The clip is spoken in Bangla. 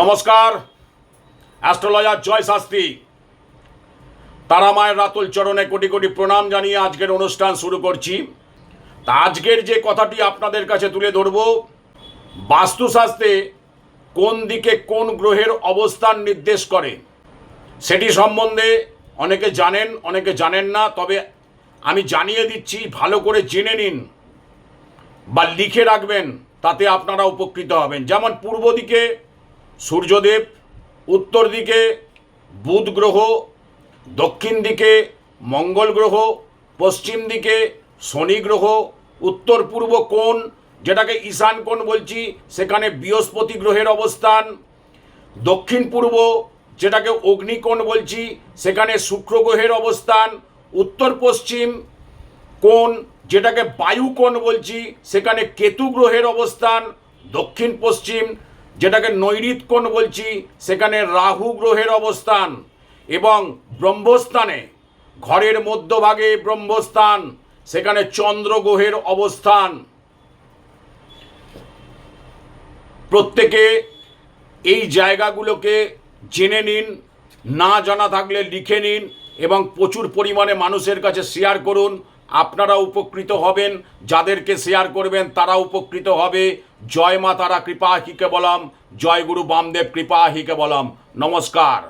নমস্কার, অ্যাস্ট্রোলজার জয় শাস্ত্রী তারা মায়ের রাতুল চরণে কোটি কোটি প্রণাম জানিয়ে আজকের অনুষ্ঠান শুরু করছি। তা আজকের যে কথাটি আপনাদের কাছে তুলে ধরব, বাস্তুশাস্ত্রে কোন দিকে কোন গ্রহের অবস্থান নির্দেশ করে সেটি সম্বন্ধে অনেকে জানেন, অনেকে জানেন না। তবে আমি জানিয়ে দিচ্ছি, ভালো করে জেনে নিন বা লিখে রাখবেন, তাতে আপনারা উপকৃত হবেন। যেমন পূর্ব দিকে সূর্যদেব, উত্তর দিকে বুধ গ্রহ, দক্ষিণ দিকে মঙ্গল গ্রহ, পশ্চিম দিকে শনি গ্রহ, উত্তর পূর্ব কোণ যেটাকে ঈশান কোণ বলছি সেখানে বৃহস্পতি গ্রহের অবস্থান, দক্ষিণ পূর্ব যেটাকে অগ্নিকোণ বলছি সেখানে শুক্র গ্রহের অবস্থান, উত্তর পশ্চিম কোণ যেটাকে বায়ুকোণ বলছি সেখানে কেতু গ্রহের অবস্থান, দক্ষিণ পশ্চিম যেটাকে নৈঋত কোণ বলছি সেখানে রাহু গ্রহের অবস্থান, এবং ব্রহ্মস্থানে ঘরের মধ্যভাগে ব্রহ্মস্থান সেখানে চন্দ্র গ্রহের অবস্থান। প্রত্যেকে এই জায়গাগুলোকে জেনে নিন, না জানা থাকলে লিখে নিন এবং প্রচুর পরিমাণে মানুষের কাছে শেয়ার করুন। আপনারা উপকৃত হবেন, যাদেরকে শেয়ার করবেন তারা উপকৃত হবে। জয় মা তারা কৃপা হিকে বলাম, জয় গুরু বামদেব কৃপা হিকে বলাম। নমস্কার।